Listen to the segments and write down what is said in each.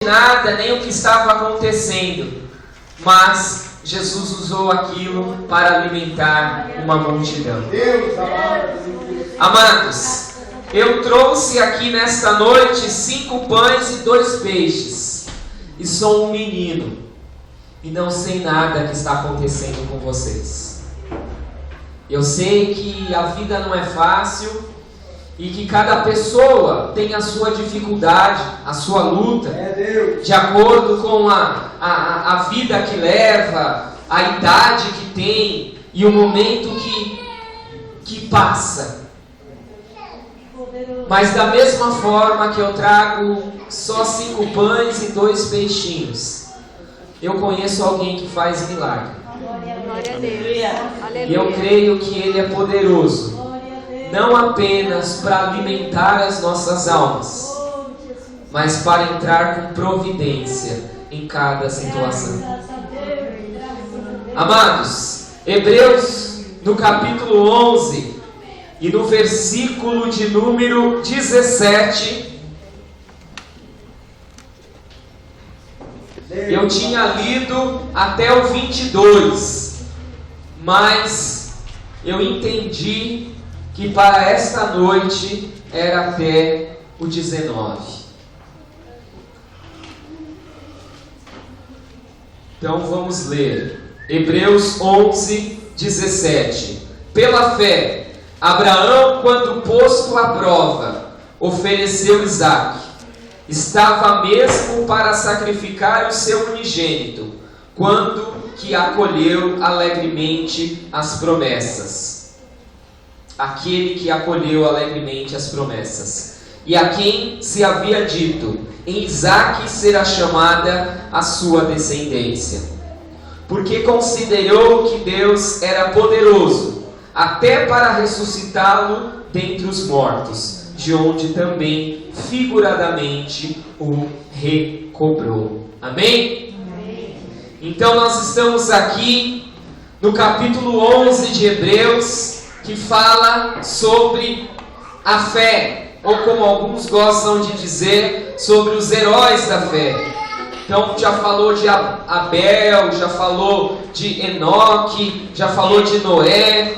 nada, nem o que estava acontecendo, mas Jesus usou aquilo para alimentar uma multidão. Amados, eu trouxe aqui nesta noite 5 pães e 2 peixes, e sou um menino, e não sei nada que está acontecendo com vocês. Eu sei que a vida não é fácil, e que cada pessoa tem a sua dificuldade, a sua luta, de acordo com a vida que leva, a idade que tem e o momento que passa. Mas da mesma forma que eu trago só 5 pães e 2 peixinhos, eu conheço alguém que faz milagre. E eu creio que Ele é poderoso, não apenas para alimentar as nossas almas, mas para entrar com providência em cada situação. Amados, Hebreus no capítulo 11 e no versículo de número 17, eu tinha lido até o 22, mas eu entendi que para esta noite era até o 19. Então vamos ler. Hebreus 11, 17. Pela fé, Abraão, quando posto à prova, ofereceu Isaque. Estava mesmo para sacrificar o seu unigênito, quando que acolheu alegremente as promessas. Aquele que acolheu alegremente as promessas, e a quem se havia dito: em Isaque será chamada a sua descendência, porque considerou que Deus era poderoso até para ressuscitá-lo dentre os mortos, de onde também figuradamente o recobrou. Amém? Amém. Então nós estamos aqui no capítulo 11 de Hebreus, que fala sobre a fé, ou como alguns gostam de dizer, sobre os heróis da fé. Então já falou de Abel, já falou de Enoque, já falou de Noé,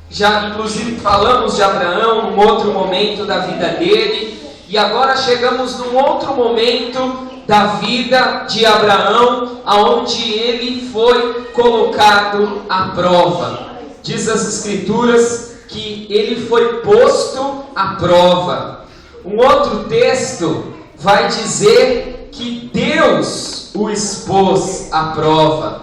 já inclusive falamos de Abraão num outro momento da vida dele, e agora chegamos num outro momento da vida de Abraão, aonde ele foi colocado à prova. Diz as Escrituras que ele foi posto à prova. Um outro texto vai dizer que Deus o expôs à prova.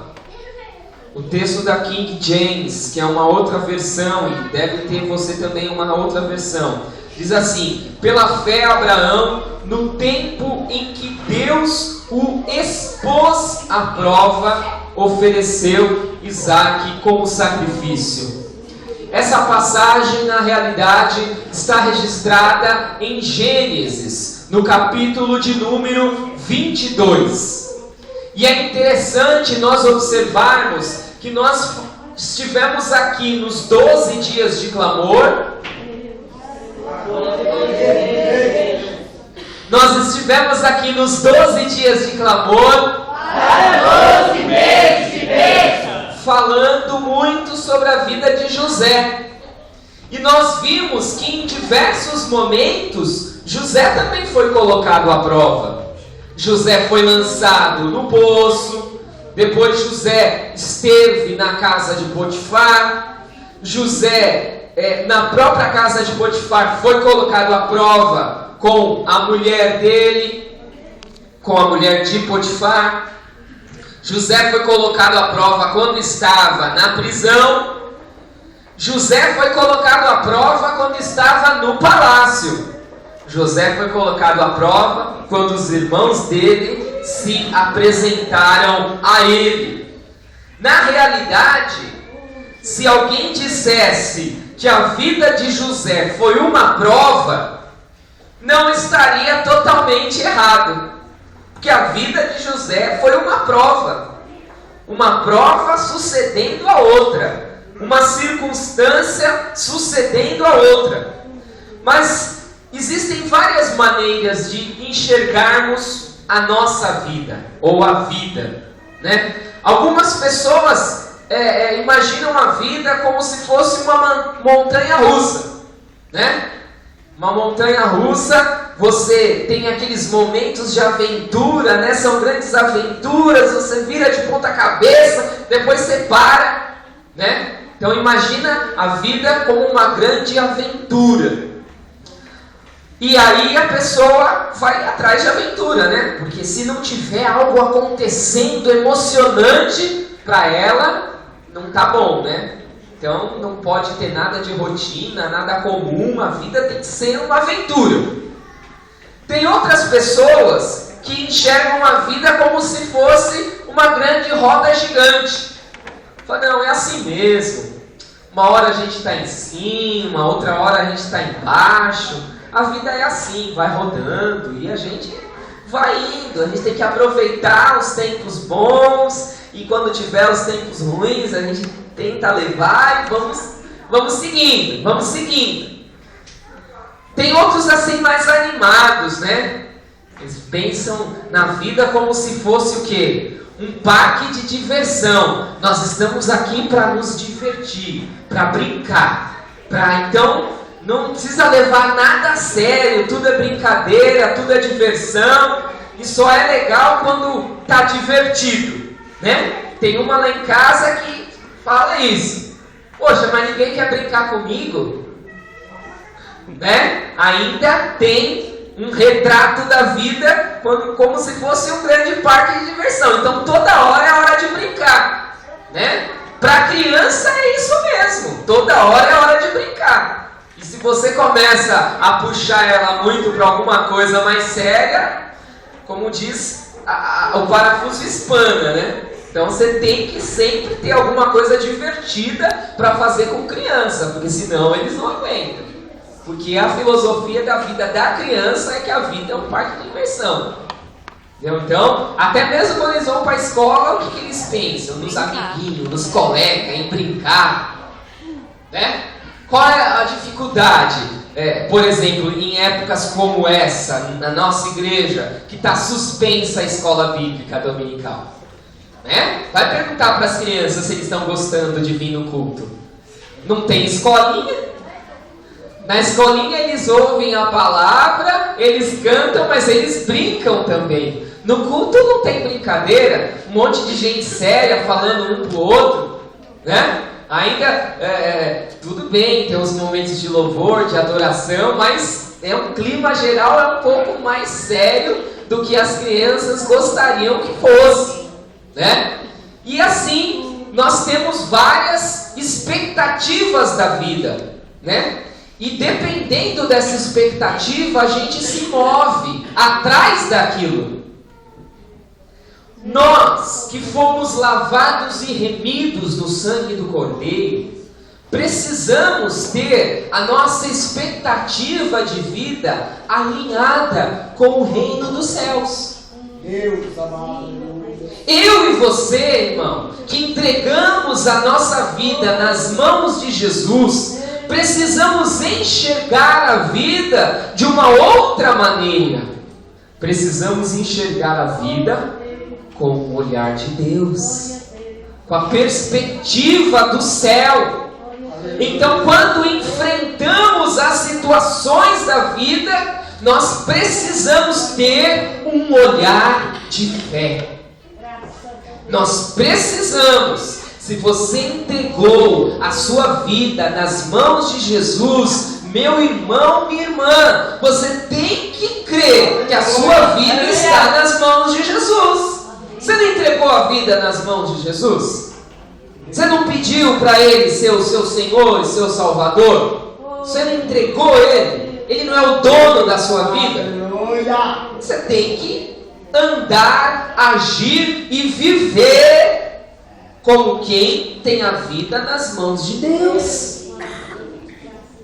O texto da King James, que é uma outra versão, e deve ter você também uma outra versão, diz assim: pela fé Abraão, no tempo em que Deus o expôs à prova, ofereceu Isaque como sacrifício. Essa passagem, na realidade, está registrada em Gênesis, no capítulo de número 22. E é interessante nós observarmos que nós estivemos aqui nos 12 dias de clamor. Nós estivemos aqui nos 12 dias de clamor, falando muito sobre a vida de José. E nós vimos que em diversos momentos José também foi colocado à prova. José foi lançado no poço, depois José esteve na casa de Potifar. José, na própria casa de Potifar, foi colocado à prova com a mulher dele, com a mulher de Potifar. José foi colocado à prova quando estava na prisão. José foi colocado à prova quando estava no palácio. José foi colocado à prova quando os irmãos dele se apresentaram a ele. Na realidade, se alguém dissesse que a vida de José foi uma prova, não estaria totalmente errado. Porque a vida de José foi uma prova sucedendo a outra, uma circunstância sucedendo a outra. Mas existem várias maneiras de enxergarmos a nossa vida, ou a vida, né? Algumas pessoas imaginam a vida como se fosse uma montanha russa, né? Uma montanha russa, você tem aqueles momentos de aventura, né? São grandes aventuras, você vira de ponta cabeça, depois você para, né? Então imagina a vida como uma grande aventura. E aí a pessoa vai atrás de aventura, né? Porque se não tiver algo acontecendo emocionante para ela, não tá bom, né? Então não pode ter nada de rotina, nada comum, a vida tem que ser uma aventura. Tem outras pessoas que enxergam a vida como se fosse uma grande roda gigante. Fala, não, é assim mesmo. Uma hora a gente está em cima, outra hora a gente está embaixo. A vida é assim, vai rodando e a gente vai indo. A gente tem que aproveitar os tempos bons e quando tiver os tempos ruins a gente tenta levar e vamos seguindo. Tem outros assim mais animados, né? Eles pensam na vida como se fosse o quê? Um parque de diversão. Nós estamos aqui para nos divertir, para brincar, então não precisa levar nada a sério, tudo é brincadeira, tudo é diversão, e só é legal quando está divertido, né? Tem uma lá em casa que fala isso. Poxa, mas ninguém quer brincar comigo, né? Ainda tem um retrato da vida como se fosse um grande parque de diversão. Então toda hora é hora de brincar, né? Para criança é isso mesmo, toda hora é hora de brincar. E se você começa a puxar ela muito para alguma coisa mais séria, como diz, o parafuso espana, né? Então você tem que sempre ter alguma coisa divertida para fazer com criança, porque senão eles não aguentam. Porque a filosofia da vida da criança é que a vida é um parque de diversão. Entendeu? Então, até mesmo quando eles vão para a escola, o que eles pensam? Nos amiguinhos, nos colegas, em brincar, né? Qual é a dificuldade? Por exemplo, em épocas como essa, na nossa igreja, que está suspensa a escola bíblica dominical, né? Vai perguntar para as crianças se eles estão gostando de vir no culto. Não tem escolinha? Na escolinha eles ouvem a palavra, eles cantam, mas eles brincam também. No culto não tem brincadeira, um monte de gente séria falando um pro outro, né? Ainda, tudo bem, tem uns momentos de louvor, de adoração, mas o clima geral é um pouco mais sério do que as crianças gostariam que fosse, né? E assim, nós temos várias expectativas da vida, né? E dependendo dessa expectativa, a gente se move atrás daquilo. Nós que fomos lavados e remidos no sangue do Cordeiro, precisamos ter a nossa expectativa de vida alinhada com o reino dos céus. Deus amado. Eu e você, irmão, que entregamos a nossa vida nas mãos de Jesus, precisamos enxergar a vida de uma outra maneira. Precisamos enxergar a vida com o olhar de Deus, com a perspectiva do céu. Então, quando enfrentamos as situações da vida, nós precisamos ter um olhar de fé. Nós precisamos. Se você entregou a sua vida nas mãos de Jesus, meu irmão, minha irmã, você tem que crer que a sua vida está nas mãos de Jesus. Você não entregou a vida nas mãos de Jesus? Você não pediu para Ele ser o seu Senhor e seu Salvador? Você não entregou Ele? Ele não é o dono da sua vida? Você tem que andar, agir e viver como quem tem a vida nas mãos de Deus.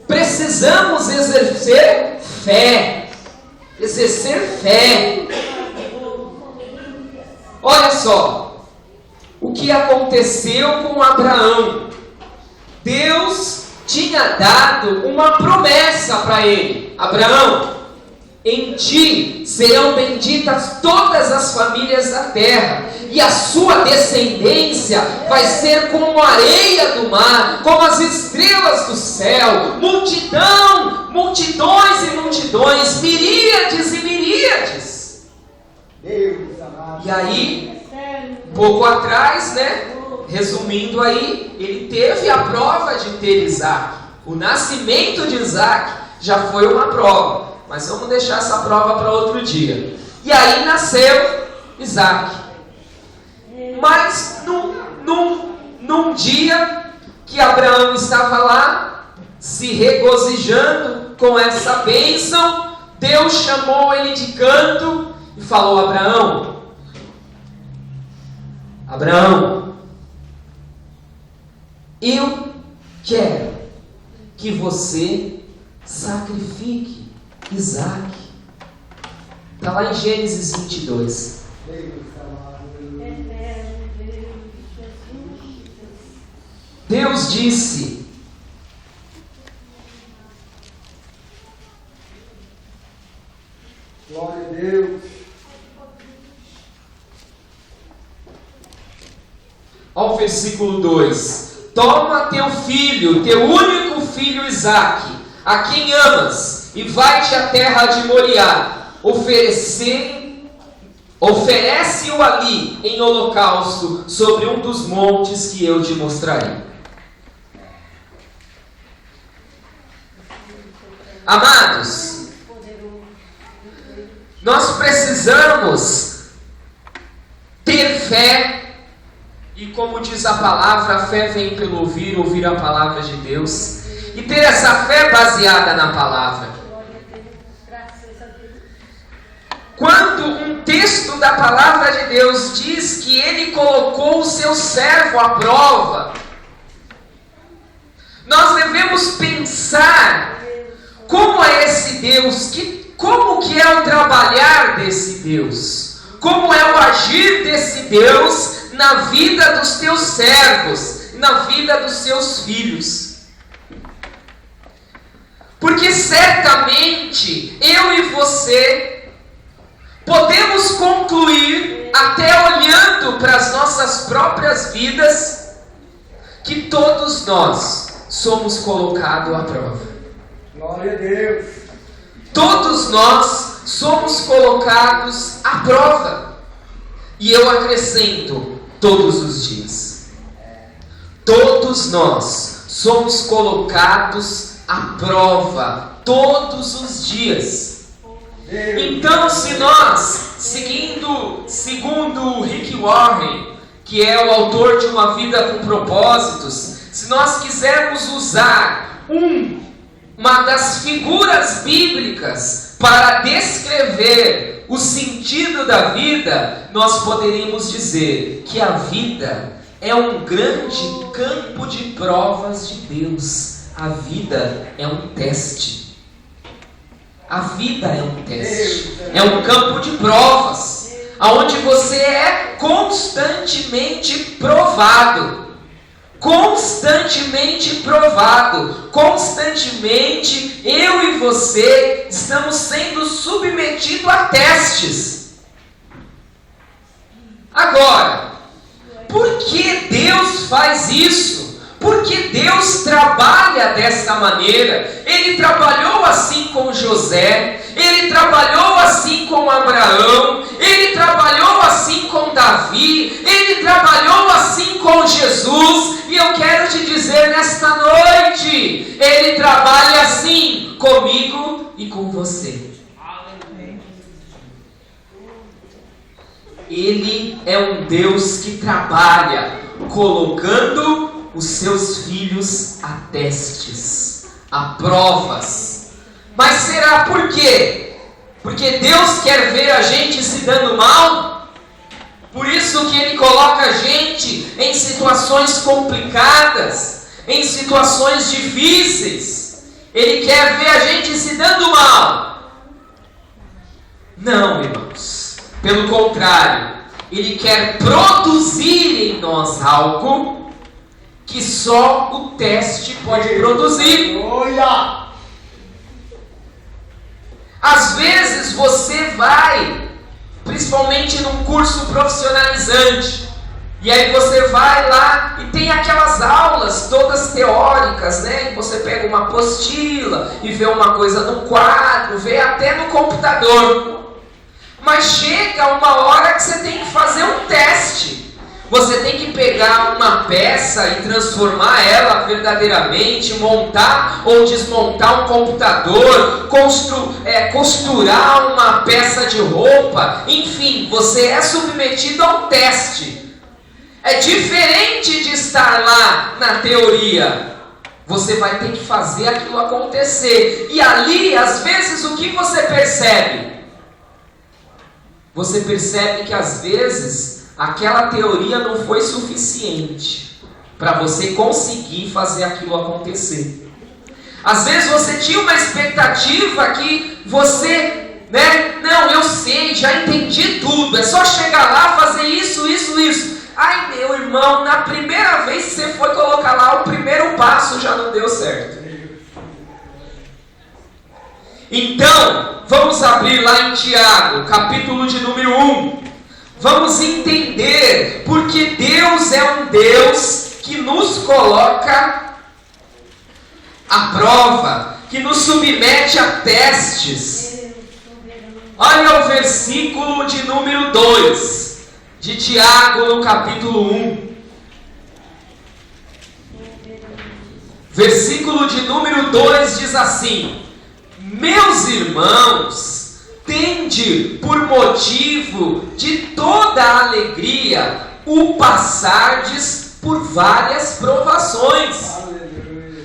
Precisamos exercer fé. Exercer fé. Olha só o que aconteceu com Abraão. Deus tinha dado uma promessa para ele. Abraão, Em ti serão benditas todas as famílias da terra, e a sua descendência vai ser como a areia do mar, como as estrelas do céu, multidão, multidões e multidões, miríades e miríades. E aí, um pouco atrás, resumindo aí, ele teve a prova de ter Isaac. O nascimento de Isaac já foi uma prova. Mas vamos deixar essa prova para outro dia. E aí nasceu Isaac. Mas num dia que Abraão estava lá, se regozijando com essa bênção, Deus chamou ele de canto e falou: Abraão, eu quero que você sacrifique Isaac. Está lá em Gênesis 22. Deus disse: glória a Deus. Olha o versículo 2: toma teu filho, teu único filho Isaac, a quem amas, e vai-te à terra de Moriá, oferece-o ali em holocausto sobre um dos montes que eu te mostrarei. Amados, nós precisamos ter fé, e como diz a palavra, a fé vem pelo ouvir, ouvir a palavra de Deus, e ter essa fé baseada na palavra. Quando um texto da palavra de Deus diz que ele colocou o seu servo à prova, nós devemos pensar como é esse Deus, como que é o trabalhar desse Deus, como é o agir desse Deus na vida dos teus servos, na vida dos seus filhos. Porque certamente eu e você podemos concluir, até olhando para as nossas próprias vidas, que todos nós somos colocados à prova. Glória a Deus. Todos nós somos colocados à prova. E eu acrescento, todos os dias. Todos nós somos colocados à prova, todos os dias. Então, se nós, segundo Rick Warren, que é o autor de Uma Vida com Propósitos, se nós quisermos usar uma das figuras bíblicas para descrever o sentido da vida, nós poderíamos dizer que a vida é um grande campo de provas de Deus. A vida é um teste. A vida é um teste. É um campo de provas, onde você é constantemente provado. Constantemente provado. Constantemente eu e você estamos sendo submetidos a testes. Agora, por que Deus faz isso? Porque Deus trabalha dessa maneira. Ele trabalhou assim com José, Ele trabalhou assim com Abraão, Ele trabalhou assim com Davi, Ele trabalhou assim com Jesus. E eu quero te dizer nesta noite, Ele trabalha assim comigo e com você. Ele é um Deus que trabalha colocando os seus filhos a testes, a provas. Mas será por quê? Porque Deus quer ver a gente se dando mal? Por isso que Ele coloca a gente em situações complicadas, em situações difíceis. Ele quer ver a gente se dando mal? Não, irmãos. Pelo contrário, Ele quer produzir em nós algo que só o teste pode produzir. Olha! Às vezes você vai, principalmente num curso profissionalizante, e aí você vai lá e tem aquelas aulas todas teóricas, né? E você pega uma apostila e vê uma coisa no quadro, vê até no computador. Mas chega uma hora que você tem que fazer um teste. Você tem que pegar uma peça e transformar ela verdadeiramente, montar ou desmontar um computador, costurar uma peça de roupa, enfim, você é submetido a um teste. É diferente de estar lá na teoria. Você vai ter que fazer aquilo acontecer. E ali, às vezes, o que você percebe? Você percebe que às vezes aquela teoria não foi suficiente para você conseguir fazer aquilo acontecer. Às vezes você tinha uma expectativa que você, não, eu sei, já entendi tudo, é só chegar lá, fazer isso. Ai, meu irmão, na primeira vez que você foi colocar lá o primeiro passo já não deu certo. Então, vamos abrir lá em Tiago, capítulo de número 1. Vamos entender porque Deus é um Deus que nos coloca à prova, que nos submete a testes. Olha o versículo de número 2 de Tiago, no capítulo 1. Versículo de número 2 diz assim: meus irmãos, tende por motivo de toda alegria o passardes por várias provações,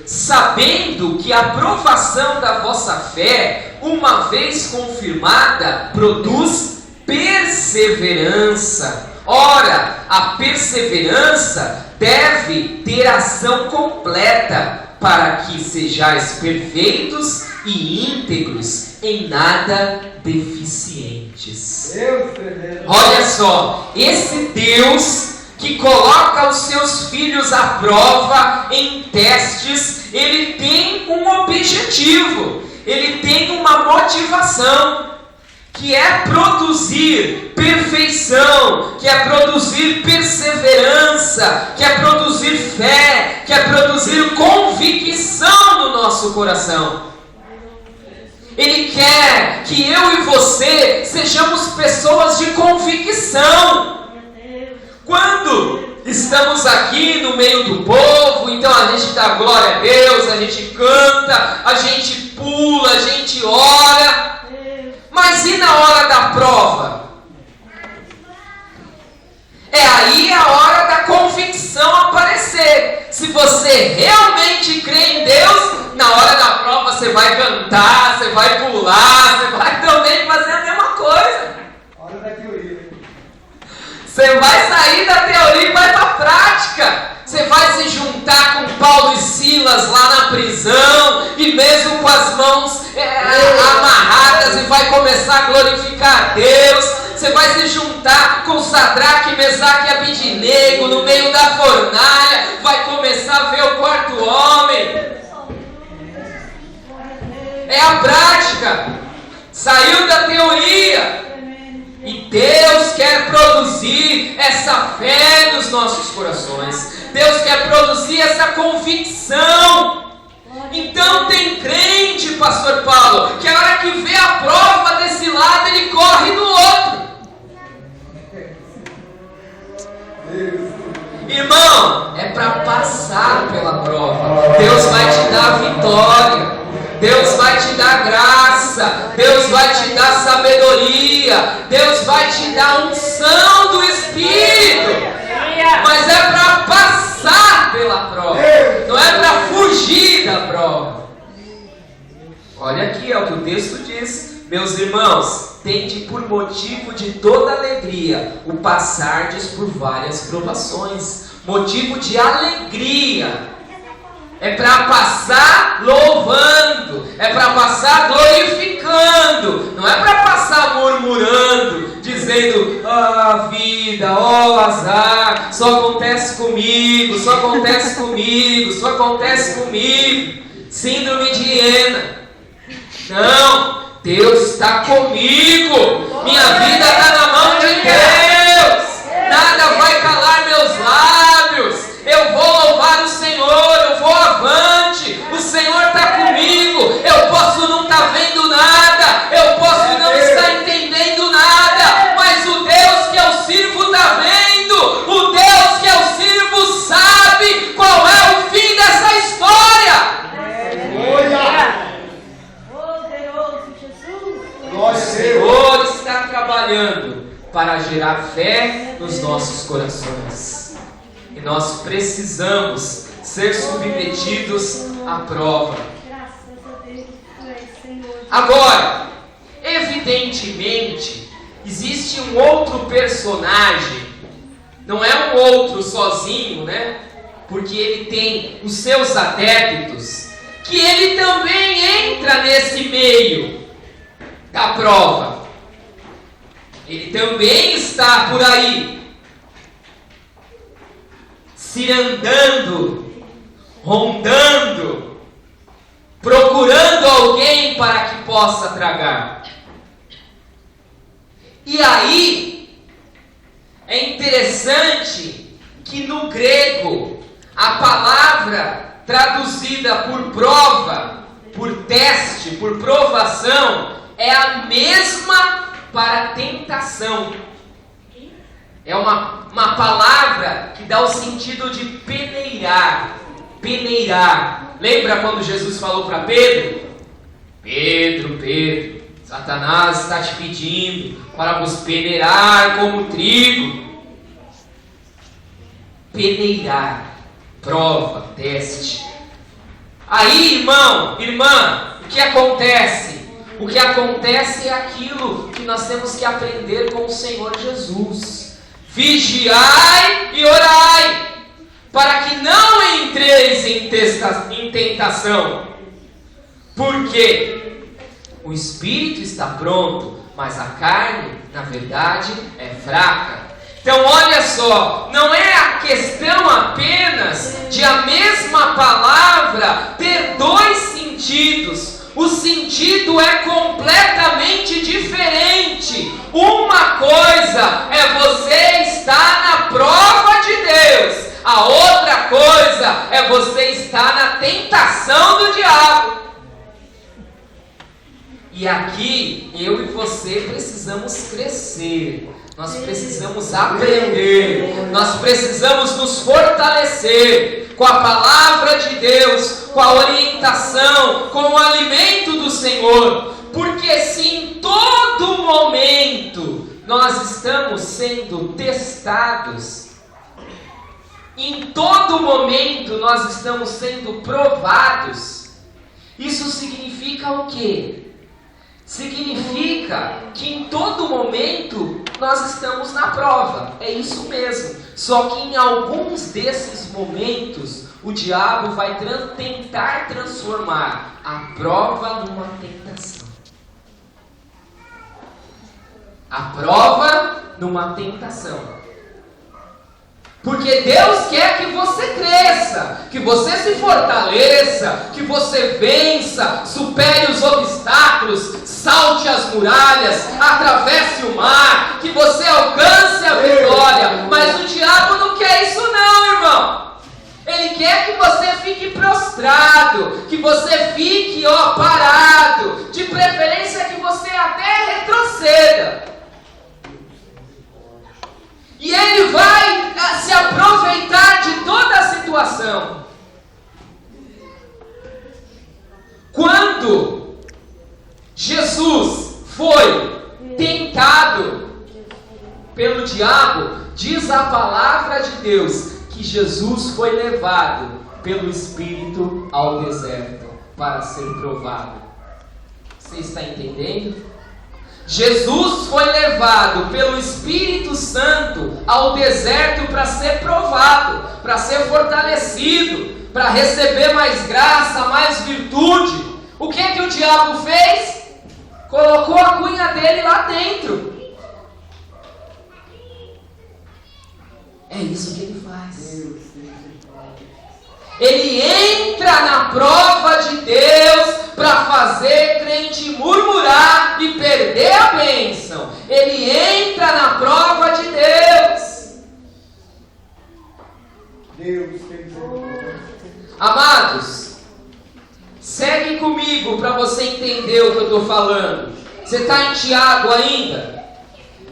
sabendo que a provação da vossa fé, uma vez confirmada, produz perseverança. Ora, a perseverança deve ter ação completa, para que sejais perfeitos e íntegros, em nada deficientes. Olha só, esse Deus que coloca os seus filhos à prova em testes, ele tem um objetivo, ele tem uma motivação, que é produzir perfeição, que é produzir perseverança, que é produzir fé, que é produzir convicção no nosso coração. Ele quer que eu e você sejamos pessoas de convicção. Quando estamos aqui no meio do povo, então a gente dá glória a Deus, a gente canta, a gente pula, a gente ora. Mas e na hora da prova? É aí a hora da convicção aparecer. Se você realmente crê em Deus, na hora da prova você vai cantar, você vai pular, você vai também fazer a mesma coisa. Hora da teoria. Você vai sair da teoria e vai para a prática. Você vai se juntar com Paulo e Silas lá na prisão, e mesmo com as mãos amarradas, e vai começar a glorificar a Deus. Você vai se juntar com Sadraque, Mesaque e Abidnego no meio da fornalha, vai começar a ver o quarto homem. É a prática. Saiu da teoria. E Deus quer produzir essa fé nos nossos corações. Deus quer produzir essa convicção. Então tem crente, pastor Paulo, que a hora que vê a prova desse lado, ele corre no outro. Irmão, é para passar pela prova. Deus vai te dar vitória. Deus vai te dar graça, Deus vai te dar sabedoria, Deus vai te dar unção do Espírito, mas é para passar pela prova, não é para fugir da prova. Olha aqui, é o que o texto diz: meus irmãos, tende por motivo de toda alegria o passardes por várias provações. Motivo de alegria. É para passar louvando, é para passar glorificando, não é para passar murmurando, dizendo: ah, vida, ó azar, só acontece comigo, só acontece comigo, só acontece comigo. Síndrome de hiena. Não, Deus está comigo. Minha vida está na mão de Deus. Nada vai calar meus lábios. Eu vou louvar o Senhor, eu vou avante. O Senhor está comigo. Eu posso não estar vendo nada, eu posso não estar entendendo nada, mas o Deus que eu sirvo está vendo. O Deus que eu sirvo sabe qual é o fim dessa história. O Senhor está trabalhando para gerar fé nos nossos corações. E nós precisamos ser submetidos à prova. Agora, evidentemente, existe um outro personagem. Não é um outro sozinho, né? Porque ele tem os seus adeptos, que ele também entra nesse meio da prova. Ele também está por aí, se andando, rondando, procurando alguém para que possa tragar. E aí, é interessante que no grego, a palavra traduzida por prova, por teste, por provação, é a mesma para tentação. É uma palavra que dá o sentido de peneirar. Peneirar. Lembra quando Jesus falou para Pedro? Pedro, Satanás está te pedindo para vos peneirar como trigo. Peneirar. Prova, teste. Aí, irmão, irmã, o que acontece? O que acontece é aquilo que nós temos que aprender com o Senhor Jesus. Vigiai e orai, para que não entreis em tentação. Porque o espírito está pronto, mas a carne, na verdade, é fraca. Então olha só, não é a questão apenas de a mesma palavra ter dois sentidos. O sentido é completamente diferente. Uma coisa é você estar na prova de Deus. A outra coisa é você estar na tentação do diabo. E aqui, eu e você precisamos crescer. Nós precisamos aprender. Nós precisamos nos fortalecer com a palavra de Deus, com a orientação, com o alimento do Senhor. Porque se em todo momento nós estamos sendo testados, em todo momento nós estamos sendo provados, isso significa o quê? Significa que em todo momento nós estamos na prova. É isso mesmo. Só que em alguns desses momentos o diabo vai tentar transformar a prova numa tentação. A prova numa tentação. Porque Deus quer que você cresça, que você se fortaleça, que você vença, supere os obstáculos, salte as muralhas, atravesse o mar, que você alcance a vitória. Mas o diabo não quer isso não, irmão. Ele quer que você fique prostrado, que você fique parado, de preferência que você até retroceda. E ele vai se aproveitar de toda a situação. Quando Jesus foi tentado pelo diabo, diz a palavra de Deus que Jesus foi levado pelo Espírito ao deserto para ser provado. Você está entendendo? Jesus foi levado pelo Espírito Santo ao deserto para ser provado, para ser fortalecido, para receber mais graça, mais virtude. O que é que o diabo fez? Colocou a cunha dele lá dentro. É isso que ele faz. Ele entra na prova de Deus para fazer crescer simplesmente murmurar e perder a bênção. Ele entra na prova de Deus. Deus tem misericórdia. Amados, segue comigo para você entender o que eu estou falando. Você está em Tiago ainda?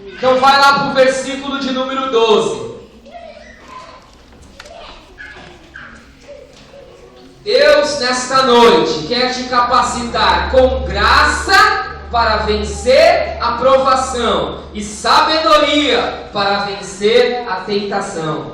Então vai lá para o versículo de número 12. Deus, nesta noite, quer te capacitar com graça para vencer a provação e sabedoria para vencer a tentação.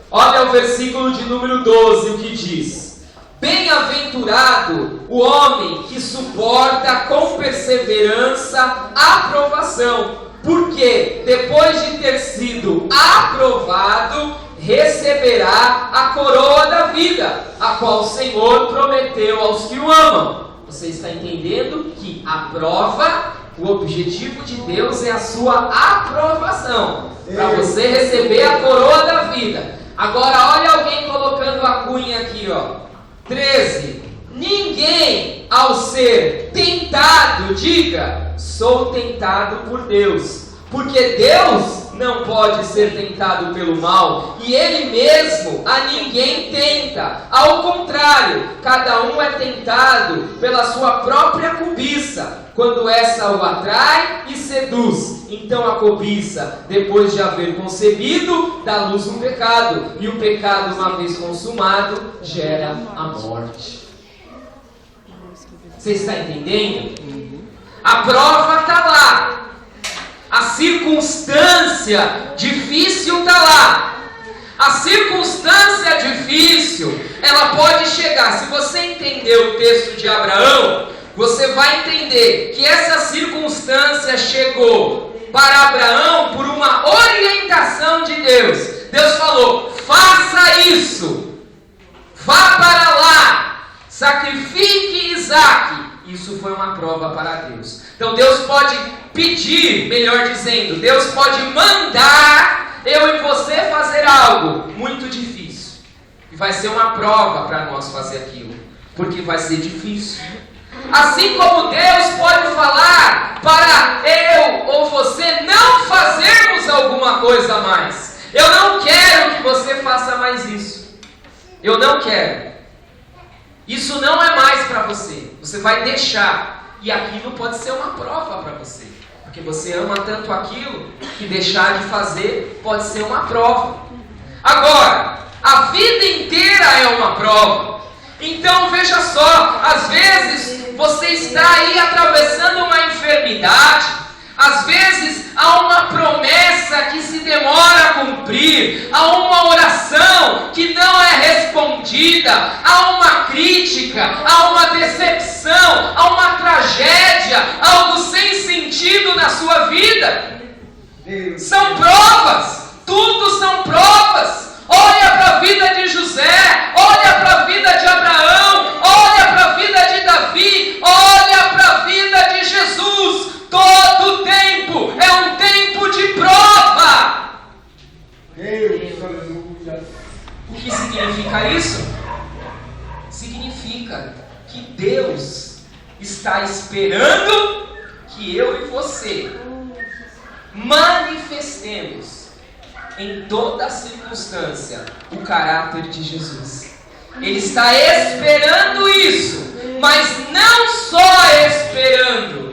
Olha o versículo de número 12, o que diz: bem-aventurado o homem que suporta com perseverança a provação, porque depois de ter sido aprovado, receberá a coroa da vida, a qual o Senhor prometeu aos que o amam. Você está entendendo que a prova, o objetivo de Deus é a sua aprovação, para você receber a coroa da vida. Agora olha alguém colocando a cunha aqui, ó. 13. Ninguém ao ser tentado diga: sou tentado por Deus, porque Deus não pode ser tentado pelo mal, e Ele mesmo a ninguém tenta. Ao contrário, cada um é tentado pela sua própria cobiça, quando essa o atrai e seduz. Então a cobiça, depois de haver concebido, dá luz um pecado, e o pecado, uma vez consumado, gera a morte. Você está entendendo? A prova está lá. A circunstância difícil está lá. A circunstância difícil, ela pode chegar. Se você entender o texto de Abraão, você vai entender que essa circunstância chegou para Abraão por uma orientação de Deus. Deus falou: faça isso, vá para lá, sacrifique Isaque. Isso foi uma prova para Deus. Então Deus pode pedir, melhor dizendo, Deus pode mandar eu e você fazer algo muito difícil. E vai ser uma prova para nós fazer aquilo, porque vai ser difícil. Assim como Deus pode falar para eu ou você não fazermos alguma coisa a mais. Eu não quero que você faça mais isso. Eu não quero. Isso não é mais para você. Você vai deixar. E aquilo pode ser uma prova para você. Porque você ama tanto aquilo que deixar de fazer pode ser uma prova. Agora, a vida inteira é uma prova. Então veja só, às vezes você está aí atravessando uma enfermidade. Às vezes há uma promessa que se demora a cumprir, há uma oração que não é respondida, há uma crítica, há uma decepção, há uma tragédia, algo sem sentido na sua vida. São provas, tudo são provas. Olha para a vida de José, olha para a vida de Abraão, olha para a vida de Davi, olha para a vida de Jesus. Todo tempo é um tempo de prova. Deus, aleluia. O que significa isso? Significa que Deus está esperando que eu e você manifestemos em toda circunstância o caráter de Jesus. Ele está esperando isso, mas não só esperando.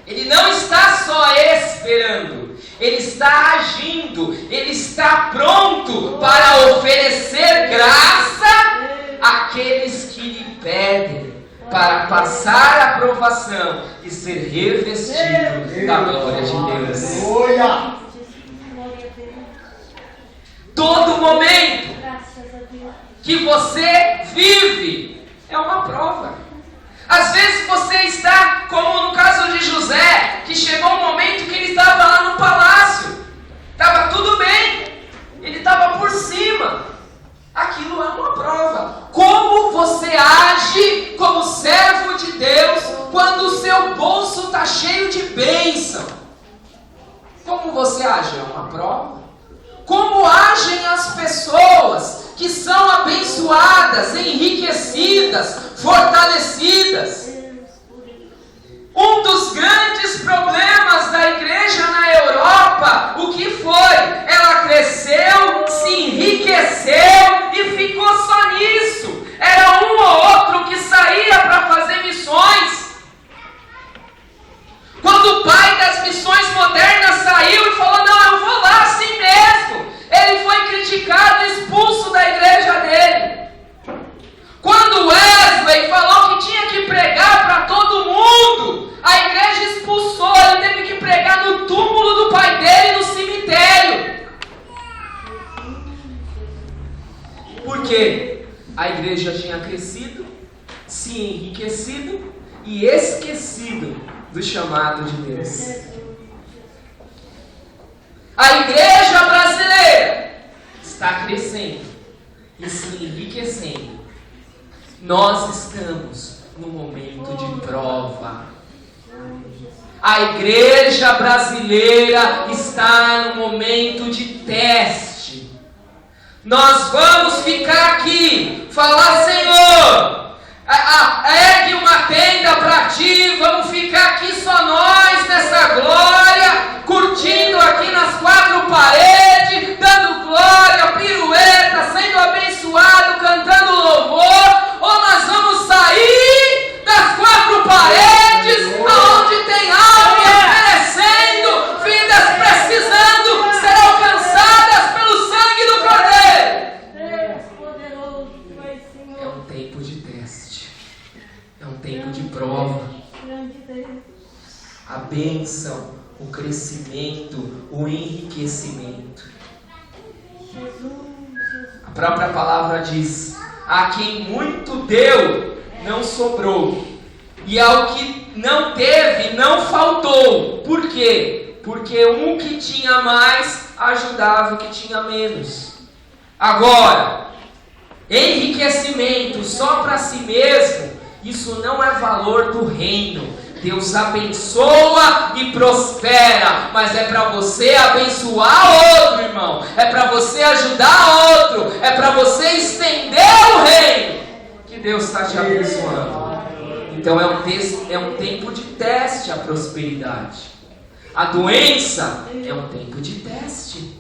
Ele não está só esperando, Ele está agindo, Ele está pronto para oferecer graça àqueles que lhe pedem, para passar a provação e ser revestido da glória de Deus. Aleluia. Todo momento que você vive é uma prova. Às vezes você está, como no caso de José, que chegou um momento que ele estava lá no palácio, estava tudo bem, ele estava por cima. Aquilo é uma prova. Como você age como servo de Deus quando o seu bolso está cheio de bênção? Como você age? É uma prova. Como agem as pessoas que são abençoadas, enriquecidas, fortalecidas. Um dos grandes problemas da igreja na Europa, o que foi? Ela cresceu, se enriqueceu e ficou só nisso. Era um ou outro que saía para fazer missões. Quando o pai das missões modernas saiu e falou, não, eu vou lá assim mesmo, ele foi criticado e expulso da igreja dele. Quando Wesley falou que tinha que pregar para todo mundo, a igreja expulsou, ele teve que pregar no túmulo do pai dele no cemitério. Por quê? A igreja tinha crescido, se enriquecido e esquecido do chamado de Deus. A igreja brasileira está crescendo e se enriquecendo. Nós estamos no momento de prova. A igreja brasileira está no momento de teste. Nós vamos ficar aqui, falar, Senhor, ergue uma tenda para ti, vamos ficar aqui só nós nessa glória, curtindo aqui nas quatro paredes, dando glória, pirueta, sendo abençoado, cantando louvor, ou nós vamos sair das quatro paredes, aonde tem alma oferecendo, vidas precisando ser alcançadas pelo sangue do Cordeiro. É um tempo de teste, é um tempo de prova. A bênção, o crescimento, o enriquecimento. A própria palavra diz: a quem muito deu, não sobrou, e ao que não teve, não faltou. Por quê? Porque um que tinha mais ajudava o que tinha menos. Agora, enriquecimento só para si mesmo, isso não é valor do reino. Deus abençoa e prospera, mas é para você abençoar outro, irmão. É para você ajudar outro. É para você estender o reino que Deus está te abençoando. Então é um tempo de teste a prosperidade. A doença é um tempo de teste.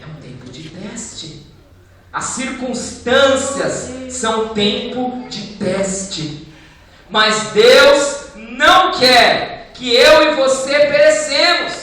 É um tempo de teste. As circunstâncias são tempo de teste. Mas Deus não quer que eu e você perecemos.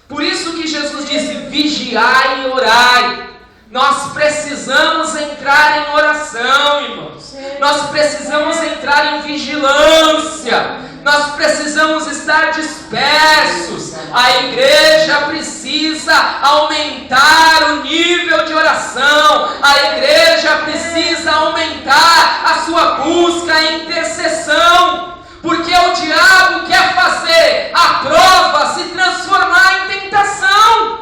Por isso que Jesus disse: vigiai e orai. Nós precisamos entrar em oração, irmãos. Nós precisamos entrar em vigilância. Nós precisamos estar dispersos. A igreja precisa aumentar o nível de oração. A igreja precisa aumentar a sua busca e intercessão. Porque o diabo quer fazer a prova se transformar em tentação.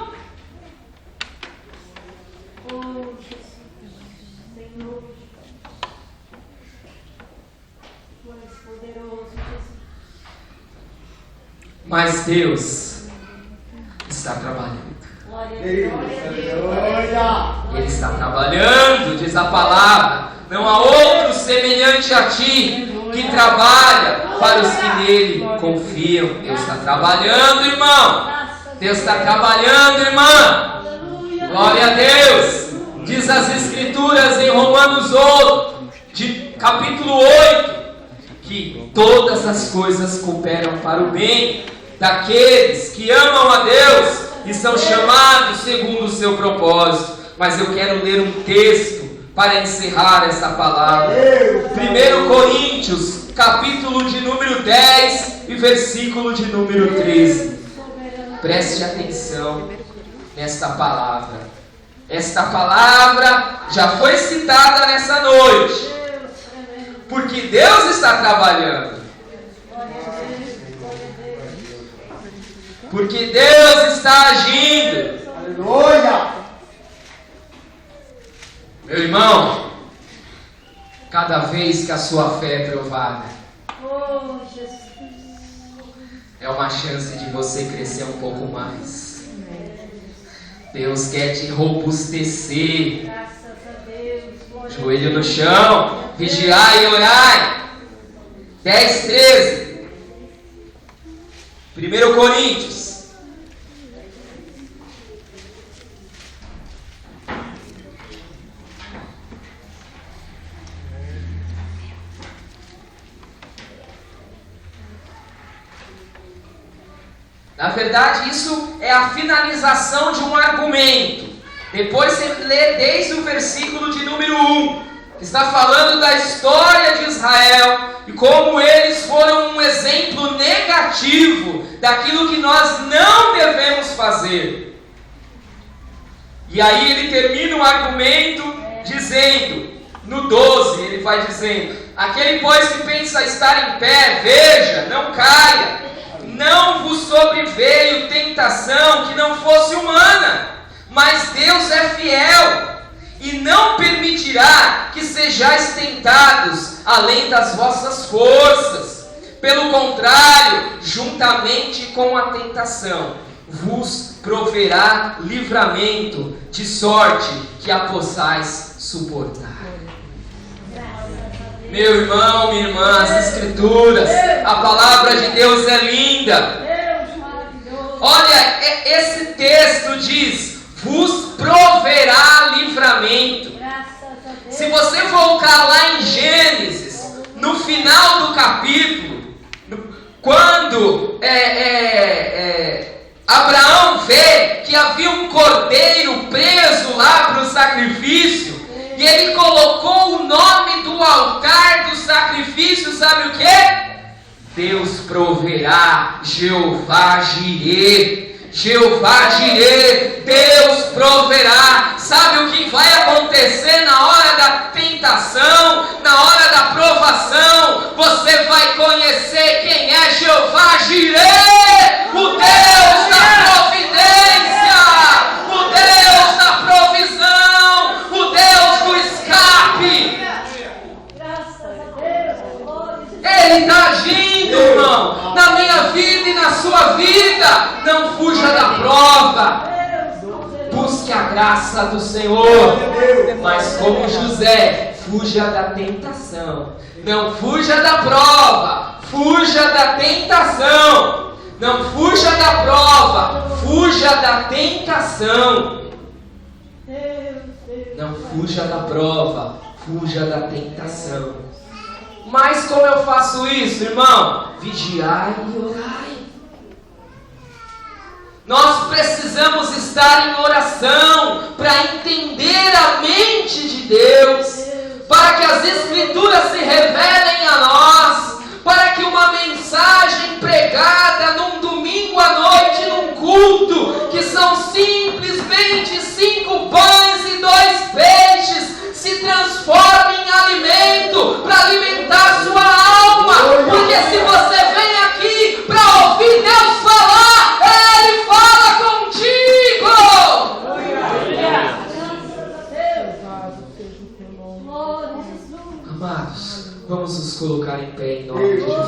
Mas Deus está trabalhando. Ele está trabalhando, diz a palavra. Não há outro semelhante a ti que trabalha para os que nele confiam. Deus está trabalhando, irmão. Deus está trabalhando, irmã. Glória a Deus. Diz as Escrituras em Romanos 8, capítulo 8, que todas as coisas cooperam para o bem daqueles que amam a Deus e são chamados segundo o seu propósito. Mas eu quero ler um texto para encerrar essa palavra. 1 Coríntios, capítulo de número 10 e versículo de número 13. Preste atenção nesta palavra. Esta palavra já foi citada nessa noite. Porque Deus está trabalhando. Porque Deus está agindo. Aleluia! Meu irmão, cada vez que a sua fé é provada, é uma chance de você crescer um pouco mais. Deus quer te robustecer. Joelho no chão, Vigiai e orai. 10, 13. 1 Coríntios. Na verdade, isso é a finalização de um argumento. Depois você lê desde o versículo de número 1, que está falando da história de Israel e como eles foram um exemplo negativo daquilo que nós não devemos fazer. E aí ele termina o argumento dizendo, no 12, ele vai dizendo: aquele, pois, que pensa estar em pé, veja, não caia. Não vos sobreveio tentação que não fosse humana, mas Deus é fiel, e não permitirá que sejais tentados além das vossas forças. Pelo contrário, juntamente com a tentação, vos proverá livramento, de sorte que a possais suportar. Meu irmão, minha irmã, as Escrituras, a palavra de Deus é linda. Olha, esse texto diz: vos proverá livramento. Se você voltar lá em Gênesis, no final do capítulo, quando Abraão vê que havia um cordeiro preso lá para o sacrifício, e ele colocou o nome do altar do sacrifício, sabe o que? Deus proverá, Jeová Jireh. Jeová Jireh, Deus proverá. Sabe o que vai acontecer na hora da tentação, na hora da provação? Você vai conhecer quem é Jeová Jireh, o Deus da providência, o Deus da provisão, o Deus do escape. Ele está agindo, irmão, na minha vida e na sua vida. Não fuja da prova. Busque a graça do Senhor. Mas como José, fuja da tentação. Não fuja da prova, fuja da tentação. Não fuja da prova, fuja da tentação. Não fuja da prova, fuja da tentação. Mas como eu faço isso, irmão? Vigiai e orai. Nós precisamos estar em oração para entender a mente de Deus, para que as Escrituras se revelem a nós, para que uma mensagem pregada num domingo à noite, num culto, que são simplesmente 5 pães e 2 peixes, se transforme em alimento para alimentar sua alma. Porque se você vem aqui para ouvir Deus falar, Ele fala contigo. Amados, vamos nos colocar em pé em nome de Jesus.